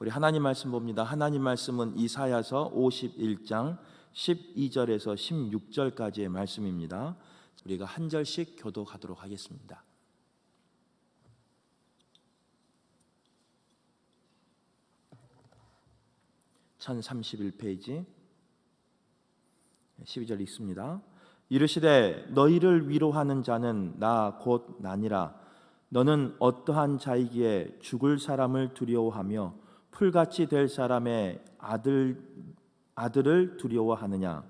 우리 하나님 말씀 봅니다. 하나님 말씀은 이사야서 51장 12절에서 16절까지의 말씀입니다. 우리가 한 절씩 교독하도록 하겠습니다. 1031페이지 12절 읽습니다. 이르시되 너희를 위로하는 자는 나 곧 나니라. 너는 어떠한 자이기에 죽을 사람을 두려워하며 풀같이 될 사람의 아들을 두려워하느냐.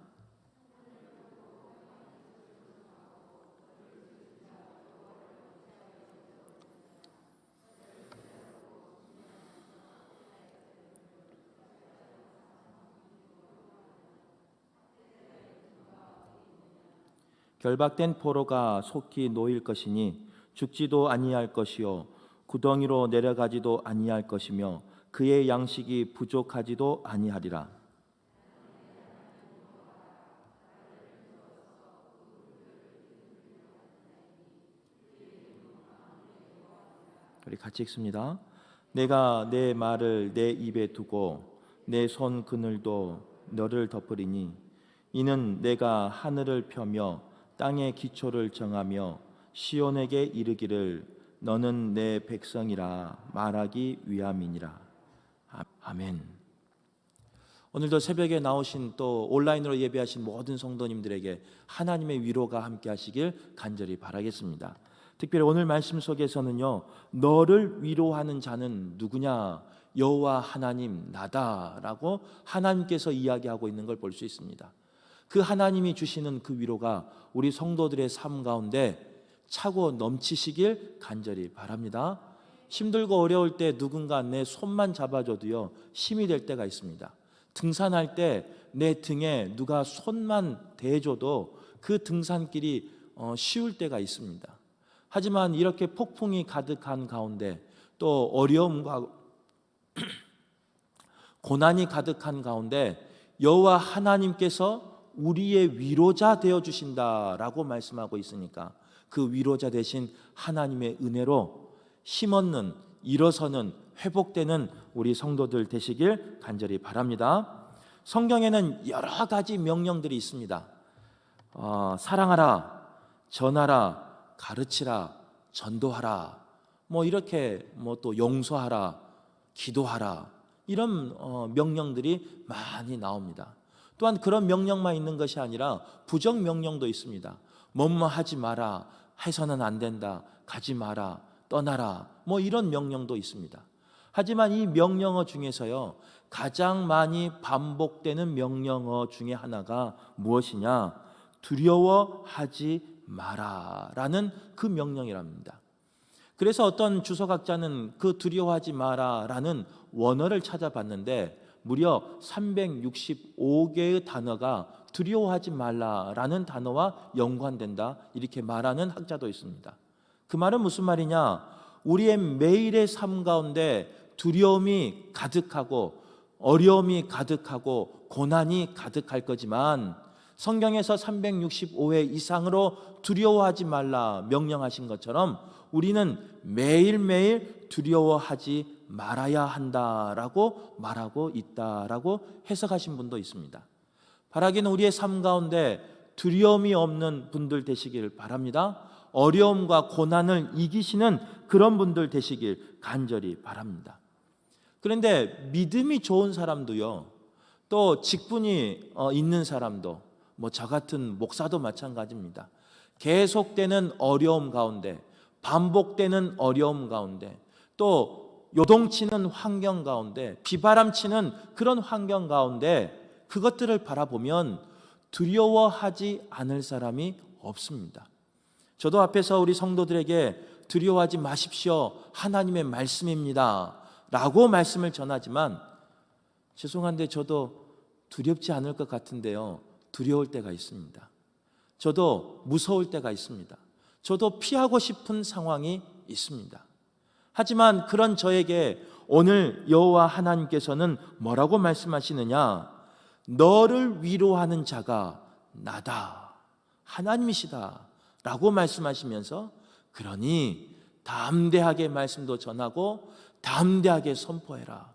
결박된 포로가 속히 놓일 것이니 죽지도 아니할 것이요 구덩이로 내려가지도 아니할 것이며 그의 양식이 부족하지도 아니하리라. 우리 같이 읽습니다. 내가 내 말을 내 입에 두고 내 손 그늘도 너를 덮으리니 이는 내가 하늘을 펴며 땅의 기초를 정하며 시온에게 이르기를 너는 내 백성이라 말하기 위함이니라. 아멘. 오늘도 새벽에 나오신 또 온라인으로 예배하신 모든 성도님들에게 하나님의 위로가 함께 하시길 간절히 바라겠습니다. 특별히 오늘 말씀 속에서는요, 너를 위로하는 자는 누구냐? 여호와 하나님 나다라고 하나님께서 이야기하고 있는 걸 볼 수 있습니다. 그 하나님이 주시는 그 위로가 우리 성도들의 삶 가운데 차고 넘치시길 간절히 바랍니다. 힘들고 어려울 때 누군가 내 손만 잡아줘도요 힘이 될 때가 있습니다. 등산할 때 내 등에 누가 손만 대줘도 그 등산길이 쉬울 때가 있습니다. 하지만 이렇게 폭풍이 가득한 가운데 또 어려움과 고난이 가득한 가운데 여호와 하나님께서 우리의 위로자 되어주신다라고 말씀하고 있으니까 그 위로자 되신 하나님의 은혜로 힘없는, 일어서는, 회복되는 우리 성도들 되시길 간절히 바랍니다. 성경에는 여러 가지 명령들이 있습니다. 사랑하라, 전하라, 가르치라, 전도하라, 이렇게 또 용서하라, 기도하라, 이런 명령들이 많이 나옵니다. 또한 그런 명령만 있는 것이 아니라 부정 명령도 있습니다. 뭐뭐 하지 마라, 해서는 안 된다, 가지 마라, 떠나라, 이런 명령도 있습니다. 하지만 이 명령어 중에서요 가장 많이 반복되는 명령어 중에 하나가 무엇이냐? 두려워하지 마라라는 그 명령이랍니다. 그래서 어떤 주석학자는 그 두려워하지 마라라는 원어를 찾아봤는데 무려 365개의 단어가 두려워하지 말라라는 단어와 연관된다, 이렇게 말하는 학자도 있습니다. 그 말은 무슨 말이냐? 우리의 매일의 삶 가운데 두려움이 가득하고 어려움이 가득하고 고난이 가득할 거지만 성경에서 365회 이상으로 두려워하지 말라 명령하신 것처럼 우리는 매일매일 두려워하지 말아야 한다라고 말하고 있다라고 해석하신 분도 있습니다. 바라기는 우리의 삶 가운데 두려움이 없는 분들 되시길 바랍니다. 어려움과 고난을 이기시는 그런 분들 되시길 간절히 바랍니다. 그런데 믿음이 좋은 사람도요, 또 직분이 있는 사람도, 저 같은 목사도 마찬가지입니다. 계속되는 어려움 가운데, 반복되는 어려움 가운데, 또 요동치는 환경 가운데, 비바람치는 그런 환경 가운데 그것들을 바라보면 두려워하지 않을 사람이 없습니다. 저도 앞에서 우리 성도들에게 두려워하지 마십시오, 하나님의 말씀입니다 라고 말씀을 전하지만 죄송한데 저도 두렵지 않을 것 같은데요, 두려울 때가 있습니다. 저도 무서울 때가 있습니다. 저도 피하고 싶은 상황이 있습니다. 하지만 그런 저에게 오늘 여호와 하나님께서는 뭐라고 말씀하시느냐? 너를 위로하는 자가 나다, 하나님이시다 라고 말씀하시면서, 그러니 담대하게 말씀도 전하고 담대하게 선포해라.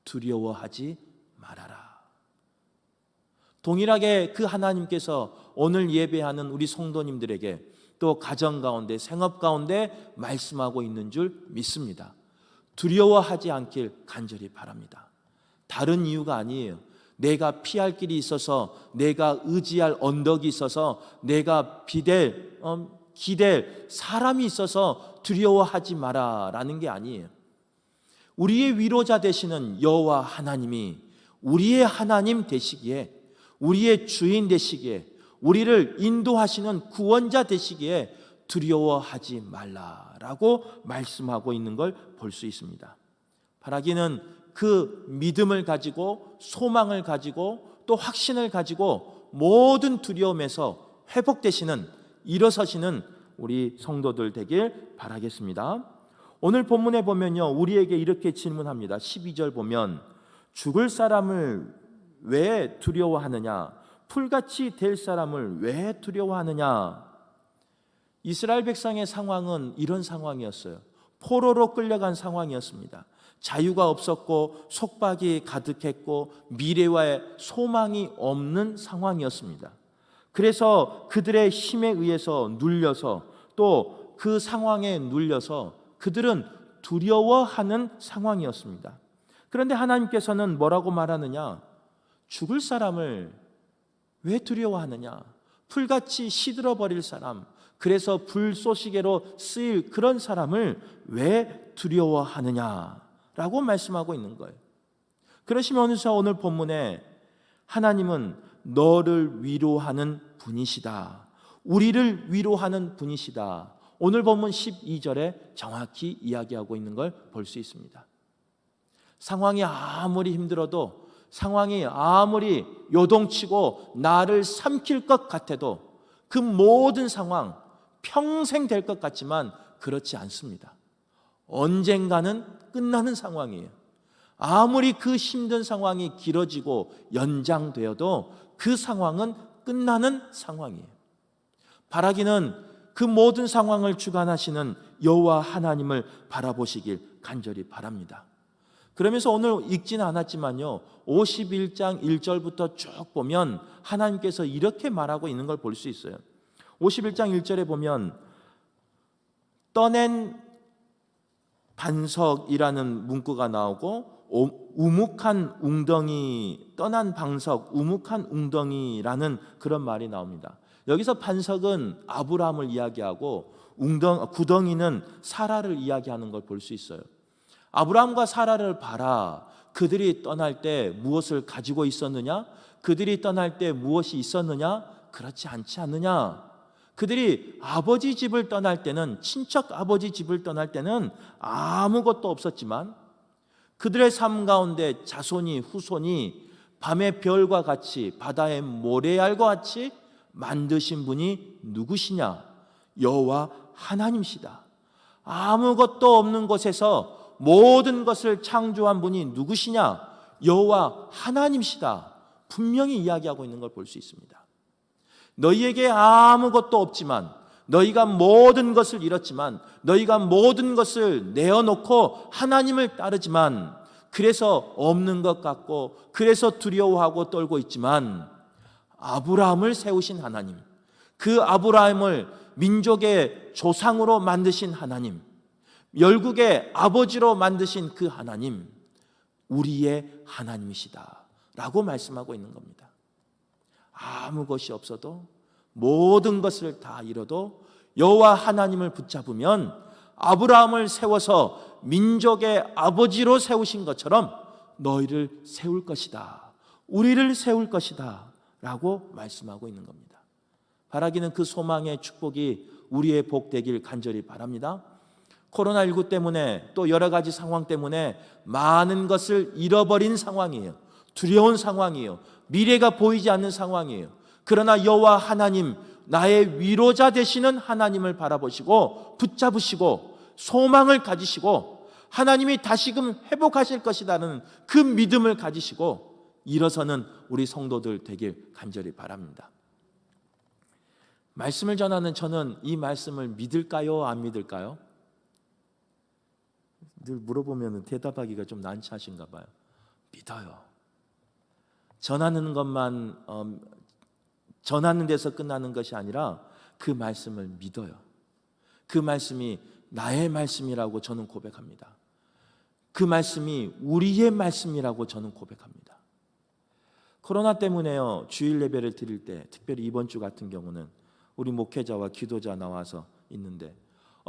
두려워하지 말아라. 동일하게 그 하나님께서 오늘 예배하는 우리 성도님들에게 또 가정 가운데 생업 가운데 말씀하고 있는 줄 믿습니다. 두려워하지 않길 간절히 바랍니다. 다른 이유가 아니에요. 내가 피할 길이 있어서, 내가 의지할 언덕이 있어서, 내가 기댈 사람이 있어서 두려워하지 마라라는 게 아니에요. 우리의 위로자 되시는 여호와 하나님이 우리의 하나님 되시기에, 우리의 주인 되시기에, 우리를 인도하시는 구원자 되시기에 두려워하지 말라라고 말씀하고 있는 걸 볼 수 있습니다. 바라기는 그 믿음을 가지고, 소망을 가지고, 또 확신을 가지고 모든 두려움에서 회복되시는, 일어서시는 우리 성도들 되길 바라겠습니다. 오늘 본문에 보면요, 우리에게 이렇게 질문합니다. 12절 보면 죽을 사람을 왜 두려워하느냐, 풀같이 될 사람을 왜 두려워하느냐. 이스라엘 백성의 상황은 이런 상황이었어요. 포로로 끌려간 상황이었습니다. 자유가 없었고 속박이 가득했고 미래와의 소망이 없는 상황이었습니다. 그래서 그들의 힘에 의해서 눌려서, 또 그 상황에 눌려서 그들은 두려워하는 상황이었습니다. 그런데 하나님께서는 뭐라고 말하느냐? 죽을 사람을 왜 두려워하느냐? 풀같이 시들어버릴 사람, 그래서 불쏘시개로 쓰일 그런 사람을 왜 두려워하느냐라고 말씀하고 있는 거예요. 그러시면서 오늘 본문에 하나님은 너를 위로하는 분이시다, 우리를 위로하는 분이시다, 오늘 본문 12절에 정확히 이야기하고 있는 걸 볼 수 있습니다. 상황이 아무리 힘들어도, 상황이 아무리 요동치고 나를 삼킬 것 같아도 그 모든 상황 평생 될 것 같지만 그렇지 않습니다. 언젠가는 끝나는 상황이에요. 아무리 그 힘든 상황이 길어지고 연장되어도 그 상황은 끝나는 상황이에요. 바라기는 그 모든 상황을 주관하시는 여호와 하나님을 바라보시길 간절히 바랍니다. 그러면서 오늘 읽지는 않았지만요, 51장 1절부터 쭉 보면 하나님께서 이렇게 말하고 있는 걸 볼 수 있어요. 51장 1절에 보면 떠낸 반석이라는 문구가 나오고, 우묵한 웅덩이, 떠난 방석, 우묵한 웅덩이라는 그런 말이 나옵니다. 여기서 반석은 아브라함을 이야기하고 구덩이는 사라를 이야기하는 걸 볼 수 있어요. 아브라함과 사라를 봐라. 그들이 떠날 때 무엇을 가지고 있었느냐? 그들이 떠날 때 무엇이 있었느냐? 그렇지 않지 않느냐? 그들이 아버지 집을 떠날 때는, 친척 아버지 집을 떠날 때는 아무것도 없었지만 그들의 삶 가운데 자손이, 후손이 밤의 별과 같이, 바다의 모래알과 같이 만드신 분이 누구시냐? 여호와 하나님이시다. 아무것도 없는 곳에서 모든 것을 창조한 분이 누구시냐? 여호와 하나님이시다. 분명히 이야기하고 있는 걸 볼 수 있습니다. 너희에게 아무것도 없지만, 너희가 모든 것을 잃었지만, 너희가 모든 것을 내어놓고 하나님을 따르지만, 그래서 없는 것 같고, 그래서 두려워하고 떨고 있지만, 아브라함을 세우신 하나님, 그 아브라함을 민족의 조상으로 만드신 하나님, 열국의 아버지로 만드신 그 하나님, 우리의 하나님이시다 라고 말씀하고 있는 겁니다. 아무 것이 없어도, 모든 것을 다 잃어도 여호와 하나님을 붙잡으면 아브라함을 세워서 민족의 아버지로 세우신 것처럼 너희를 세울 것이다, 우리를 세울 것이다 라고 말씀하고 있는 겁니다. 바라기는 그 소망의 축복이 우리의 복 되길 간절히 바랍니다. 코로나19 때문에, 또 여러 가지 상황 때문에 많은 것을 잃어버린 상황이에요. 두려운 상황이에요. 미래가 보이지 않는 상황이에요. 그러나 여호와 하나님, 나의 위로자 되시는 하나님을 바라보시고 붙잡으시고 소망을 가지시고 하나님이 다시금 회복하실 것이라는 그 믿음을 가지시고 일어서는 우리 성도들 되길 간절히 바랍니다. 말씀을 전하는 저는 이 말씀을 믿을까요? 안 믿을까요? 늘 물어보면 대답하기가 좀 난처하신가 봐요. 믿어요. 전하는 것만 전하는 데서 끝나는 것이 아니라 그 말씀을 믿어요. 그 말씀이 나의 말씀이라고 저는 고백합니다. 그 말씀이 우리의 말씀이라고 저는 고백합니다. 코로나 때문에요, 주일 예배를 드릴 때, 특별히 이번 주 같은 경우는 우리 목회자와 기도자 나와서 있는데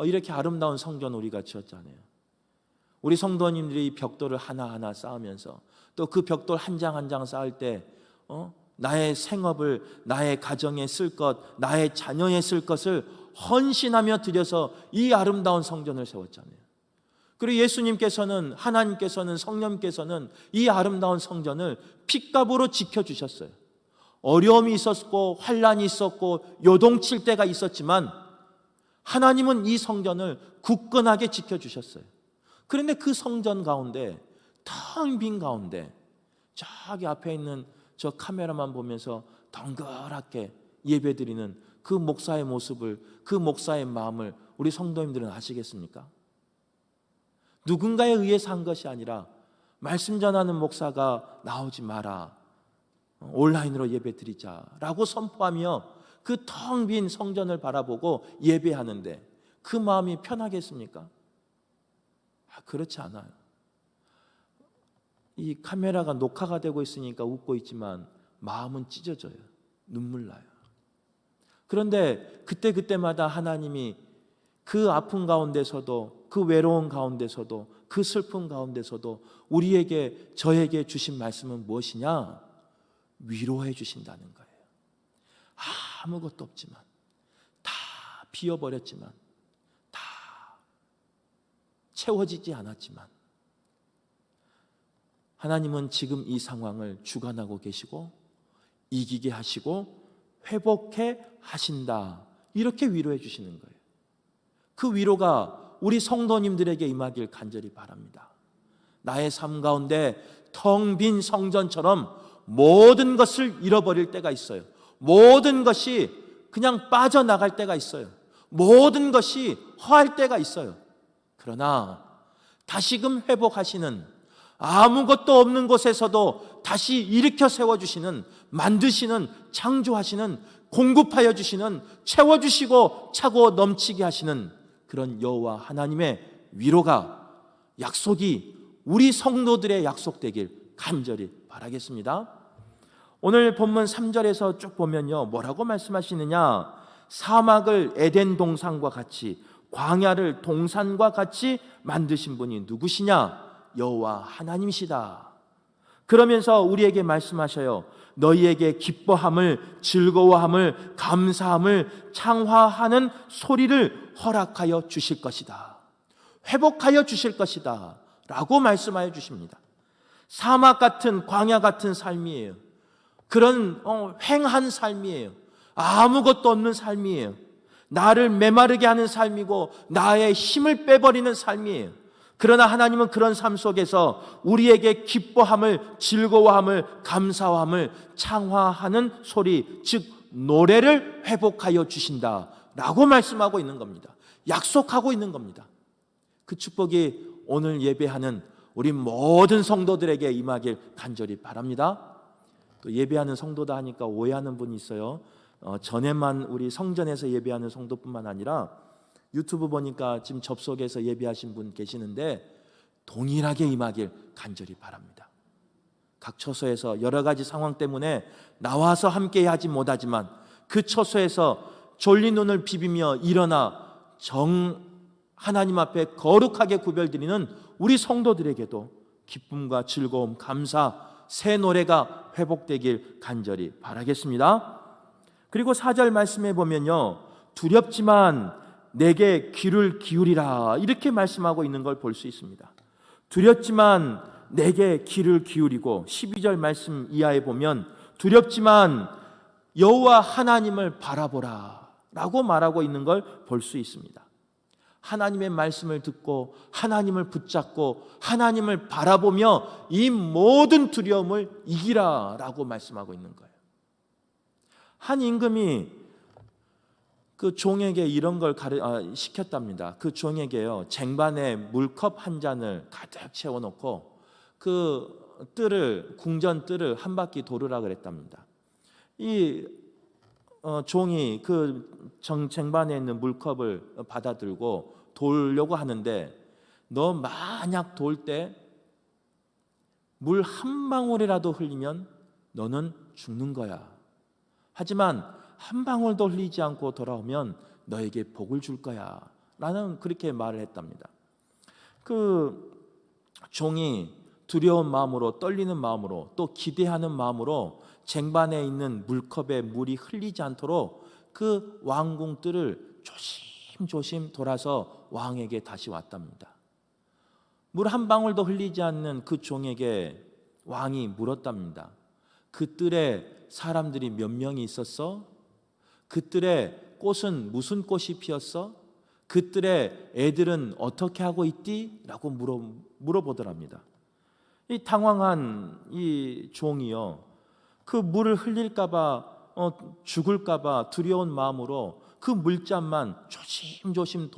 이렇게 아름다운 성전 우리가 지었잖아요. 우리 성도님들이 벽돌을 하나하나 쌓으면서 또 그 벽돌 한 장 한 장 쌓을 때 나의 생업을, 나의 가정에 쓸 것, 나의 자녀에 쓸 것을 헌신하며 드려서 이 아름다운 성전을 세웠잖아요. 그리고 예수님께서는, 하나님께서는, 성령께서는 이 아름다운 성전을 핏값으로 지켜주셨어요. 어려움이 있었고 환란이 있었고 요동칠 때가 있었지만 하나님은 이 성전을 굳건하게 지켜주셨어요. 그런데 그 성전 가운데, 텅 빈 가운데 저기 앞에 있는 저 카메라만 보면서 덩그랗게 예배드리는 그 목사의 모습을, 그 목사의 마음을 우리 성도님들은 아시겠습니까? 누군가에 의해서 한 것이 아니라 말씀 전하는 목사가 나오지 마라, 온라인으로 예배 드리자라고 선포하며 그 텅 빈 성전을 바라보고 예배하는데 그 마음이 편하겠습니까? 그렇지 않아요. 이 카메라가 녹화가 되고 있으니까 웃고 있지만 마음은 찢어져요. 눈물 나요. 그런데 그때마다 하나님이 그 아픔 가운데서도, 그 외로운 가운데서도, 그 슬픔 가운데서도 우리에게, 저에게 주신 말씀은 무엇이냐? 위로해 주신다는 거예요. 아무것도 없지만, 다 비어버렸지만, 다 채워지지 않았지만 하나님은 지금 이 상황을 주관하고 계시고 이기게 하시고 회복해 하신다, 이렇게 위로해 주시는 거예요. 그 위로가 우리 성도님들에게 임하길 간절히 바랍니다. 나의 삶 가운데 텅 빈 성전처럼 모든 것을 잃어버릴 때가 있어요. 모든 것이 그냥 빠져나갈 때가 있어요. 모든 것이 허할 때가 있어요. 그러나 다시금 회복하시는, 아무것도 없는 곳에서도 다시 일으켜 세워주시는, 만드시는, 창조하시는, 공급하여 주시는, 채워주시고 차고 넘치게 하시는 그런 여호와 하나님의 위로가, 약속이 우리 성도들의 약속되길 간절히 바라겠습니다. 오늘 본문 3절에서 쭉 보면요, 뭐라고 말씀하시느냐? 사막을 에덴 동산과 같이, 광야를 동산과 같이 만드신 분이 누구시냐? 여호와 하나님이시다. 그러면서 우리에게 말씀하셔요. 너희에게 기뻐함을, 즐거워함을, 감사함을, 창화하는 소리를 허락하여 주실 것이다. 회복하여 주실 것이다 라고 말씀하여 주십니다. 사막 같은, 광야 같은 삶이에요. 그런 횡한 삶이에요. 아무것도 없는 삶이에요. 나를 메마르게 하는 삶이고 나의 힘을 빼버리는 삶이에요. 그러나 하나님은 그런 삶 속에서 우리에게 기뻐함을, 즐거워함을, 감사함을 창화하는 소리, 즉 노래를 회복하여 주신다 라고 말씀하고 있는 겁니다. 약속하고 있는 겁니다. 그 축복이 오늘 예배하는 우리 모든 성도들에게 임하길 간절히 바랍니다. 또 예배하는 성도다 하니까 오해하는 분이 있어요. 전에만 우리 성전에서 예배하는 성도뿐만 아니라 유튜브 보니까 지금 접속해서 예배하신 분 계시는데 동일하게 임하길 간절히 바랍니다. 각 처소에서 여러 가지 상황 때문에 나와서 함께 하지 못하지만 그 처소에서 졸린 눈을 비비며 일어나 하나님 앞에 거룩하게 구별드리는 우리 성도들에게도 기쁨과 즐거움, 감사, 새 노래가 회복되길 간절히 바라겠습니다. 그리고 4절 말씀해 보면요, 두렵지만 내게 귀를 기울이라 이렇게 말씀하고 있는 걸 볼 수 있습니다. 두렵지만 내게 귀를 기울이고 12절 말씀 이하에 보면 두렵지만 여호와 하나님을 바라보라 라고 말하고 있는 걸 볼 수 있습니다. 하나님의 말씀을 듣고 하나님을 붙잡고 하나님을 바라보며 이 모든 두려움을 이기라 라고 말씀하고 있는 거예요. 한 임금이 그 종에게 이런 걸 시켰답니다. 그 종에게요, 쟁반에 물컵 한 잔을 가득 채워놓고 그 궁전 뜰을 한 바퀴 돌으라 그랬답니다. 이 종이 그 쟁반에 있는 물컵을 받아들고 돌려고 하는데, 너 만약 돌 때 물 한 방울이라도 흘리면 너는 죽는 거야. 하지만 한 방울도 흘리지 않고 돌아오면 너에게 복을 줄 거야. 라는 그렇게 말을 했답니다. 그 종이 두려운 마음으로, 떨리는 마음으로, 또 기대하는 마음으로 쟁반에 있는 물컵에 물이 흘리지 않도록 그 왕궁 뜰을 조심조심 돌아서 왕에게 다시 왔답니다. 물 한 방울도 흘리지 않는 그 종에게 왕이 물었답니다. 그 뜰에 사람들이 몇 명이 있었어? 그 뜰에 꽃은 무슨 꽃이 피었어? 그 뜰에 애들은 어떻게 하고 있디? 라고 물어보더랍니다. 이 당황한 이 종이요, 그 물을 흘릴까봐 죽을까봐 두려운 마음으로 그 물잔만 조심조심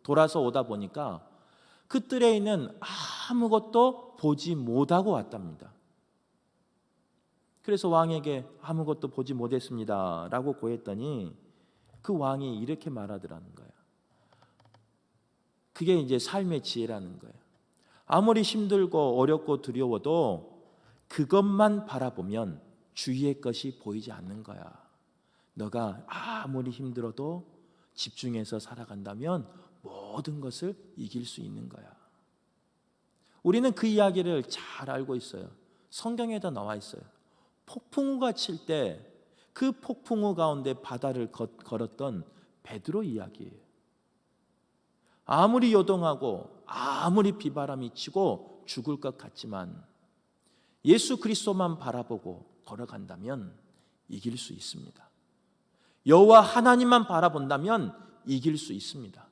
돌아서 오다 보니까 그 뜰에 있는 아무것도 보지 못하고 왔답니다. 그래서 왕에게 아무것도 보지 못했습니다 라고 고했더니 그 왕이 이렇게 말하더라는 거예요. 그게 이제 삶의 지혜라는 거예요. 아무리 힘들고 어렵고 두려워도 그것만 바라보면 주위의 것이 보이지 않는 거야. 너가 아무리 힘들어도 집중해서 살아간다면 모든 것을 이길 수 있는 거야. 우리는 그 이야기를 잘 알고 있어요. 성경에다 나와 있어요. 폭풍우가 칠 때 그 폭풍우 가운데 바다를 걸었던 베드로 이야기예요. 아무리 요동하고 아무리 비바람이 치고 죽을 것 같지만 예수 그리스도만 바라보고 걸어간다면 이길 수 있습니다. 여호와 하나님만 바라본다면 이길 수 있습니다.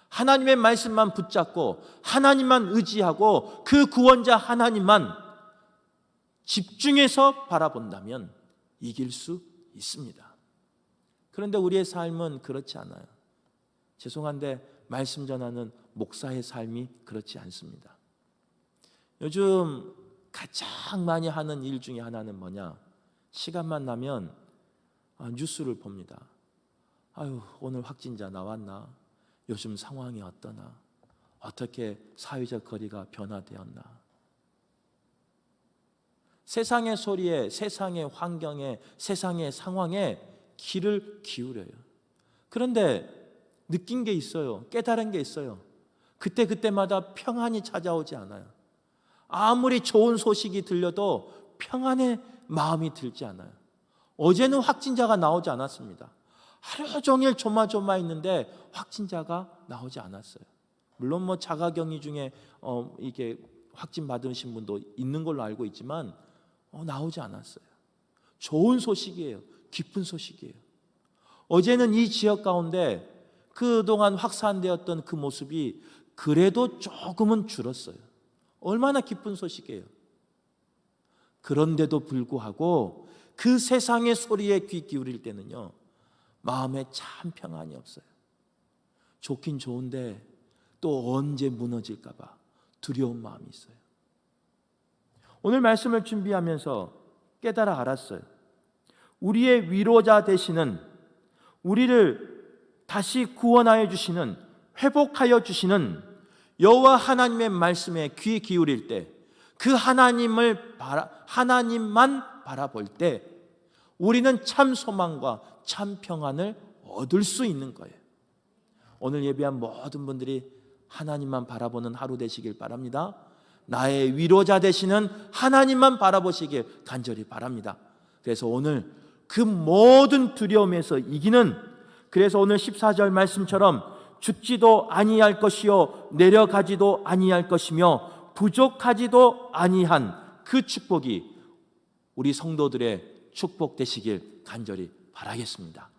하나님의 말씀만 붙잡고 하나님만 의지하고 그 구원자 하나님만 집중해서 바라본다면 이길 수 있습니다. 그런데 우리의 삶은 그렇지 않아요. 죄송한데 말씀 전하는 목사의 삶이 그렇지 않습니다. 요즘 가장 많이 하는 일 중에 하나는 뭐냐? 시간만 나면 뉴스를 봅니다. 아유, 오늘 확진자 나왔나? 요즘 상황이 어떠나? 어떻게 사회적 거리가 변화되었나? 세상의 소리에, 세상의 환경에, 세상의 상황에 귀를 기울여요. 그런데 느낀 게 있어요. 깨달은 게 있어요. 그때마다 평안이 찾아오지 않아요. 아무리 좋은 소식이 들려도 평안의 마음이 들지 않아요. 어제는 확진자가 나오지 않았습니다. 하루 종일 조마조마했는데 확진자가 나오지 않았어요. 물론 자가격리 중에 이게 확진 받으신 분도 있는 걸로 알고 있지만 나오지 않았어요. 좋은 소식이에요. 기쁜 소식이에요. 어제는 이 지역 가운데 그동안 확산되었던 그 모습이 그래도 조금은 줄었어요. 얼마나 기쁜 소식이에요. 그런데도 불구하고 그 세상의 소리에 귀 기울일 때는요, 마음에 참 평안이 없어요. 좋긴 좋은데 또 언제 무너질까 봐 두려운 마음이 있어요. 오늘 말씀을 준비하면서 깨달아 알았어요. 우리의 위로자 되시는, 우리를 다시 구원하여 주시는, 회복하여 주시는 여호와 하나님의 말씀에 귀 기울일 때, 그 하나님만 바라볼 때 우리는 참 소망과 참 평안을 얻을 수 있는 거예요. 오늘 예배한 모든 분들이 하나님만 바라보는 하루 되시길 바랍니다. 나의 위로자 되시는 하나님만 바라보시길 간절히 바랍니다. 그래서 오늘 그 모든 두려움에서 이기는, 그래서 오늘 14절 말씀처럼 죽지도 아니할 것이요 내려가지도 아니할 것이며 부족하지도 아니한 그 축복이 우리 성도들의 축복 되시길 간절히 바라겠습니다.